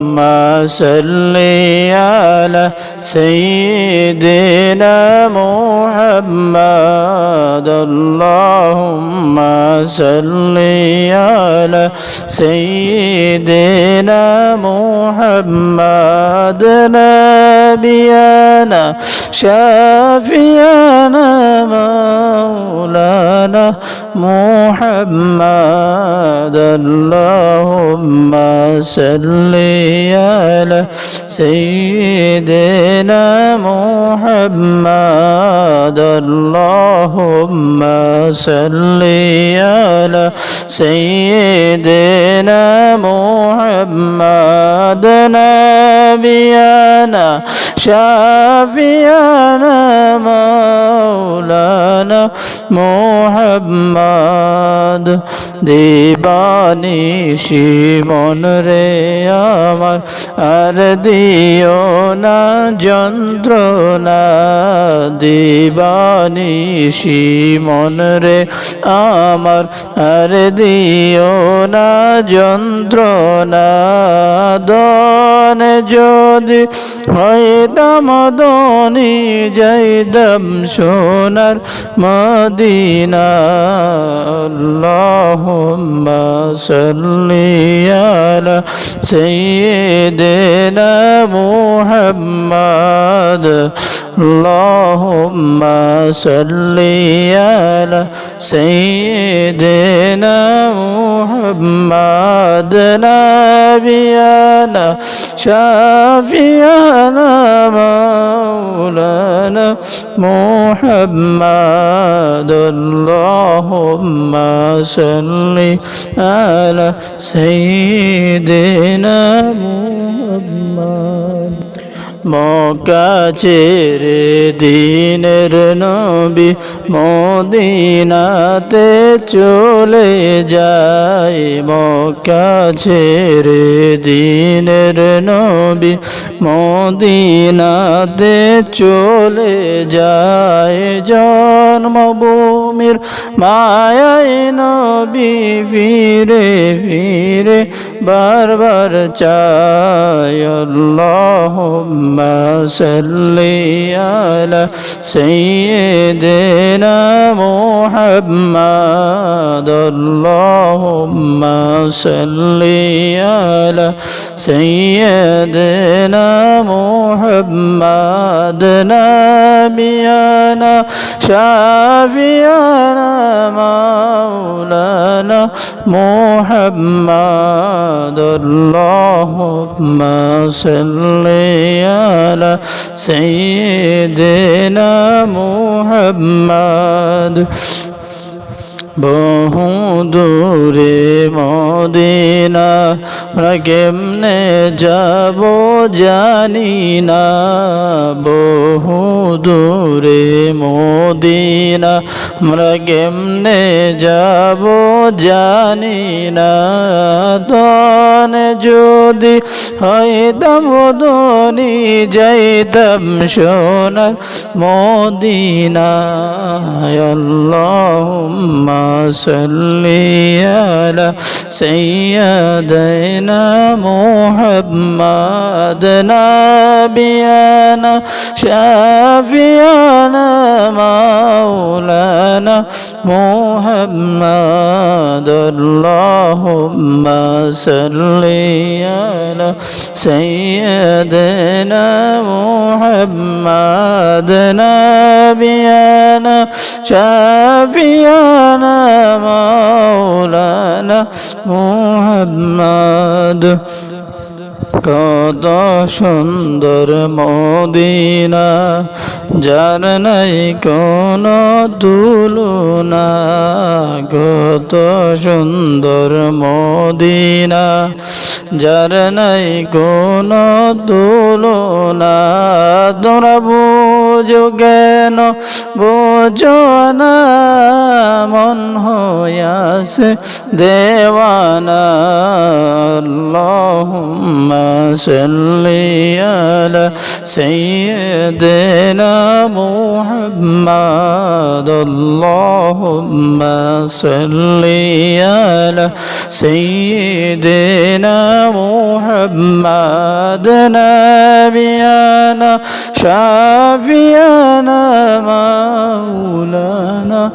اللهم صل على سيدنا محمد اللهم صل على سيدنا محمد نبينا شافينا مولانا محمد اللهم صل على سيدنا محمد اللهم صل على سيدنا محمد نبينا شافينا مولانا محمد দিবানিশি মন রে আমার আর দিও না যন্ত্রণা দিবানিশি মন রে আমার আর দিও না যন্ত্রণা দন যদি হইতাম দনি যাইতাম সোনার মদিনা আল্লাহুম্মা সাল্লি আলা সাইয়্যিদিনা মুহাম্মাদ اللهم صل على سيدنا محمد نبينا شافينا مولانا محمد اللهم صل على سيدنا محمد মক্কা ছেড়ে দিনের নবী মদিনাতে চলে যায় মক্কা ছেড়ে দিনের নবী মদিনাতে চলে যায় জন্মভূমির মায়ায় নবী ফিরে ফিরে বারবার চায় আল্লাহুম্মা সাল্লি আলা সাইয়্যিদিনা মুহাম্মাদ আল্লাহুম্মা সাল্লি আলা সাইয়্যিদিনা মুহাম্মাদ নাবিয়ানা শাফিয়ানা মাওলানা মুহাম্মাদ আল্লাহুম্মা সাল্লি আলা সাইয়্যিদিনা মুহাম্মাদ বহু দূরে মদিনা আমরা কেমনে যাব জানি না বহু দূরে মদিনা আমরা কেমনে যাব জানি না তন যদি হইতাম দনি যাইতাম সোনার মদিনা আল্লাহুম্মা সাল্লি আলা সাইয়্যিদিনা মুহাম্মাদ নাবিয়ানা শাফিয়ানা মাওলানা মুহাম্মাদ আল্লাহুম্মা সাল্লি আলা সাইয়্যিদিনা মুহাম্মাদ নাবিয়ানা শাফিয়ানা মাওলানা মুহাম্মাদ কত সুন্দর মদিনা যার নাই কোনো তুলনা কত সুন্দর মদিনা যার নাই কোনো তুলনা তোরা বুঝো কেন বুঝো না মন হইয়াছে দেওয়ানা আল্লাহুম্মা সাল্লি আলা সাইয়্যিদিনা মুহাম্মাদ আল্লাহুম্মা সাল্লি আলা সাইয়্যিদিনা محمد نبينا شافينا مولانا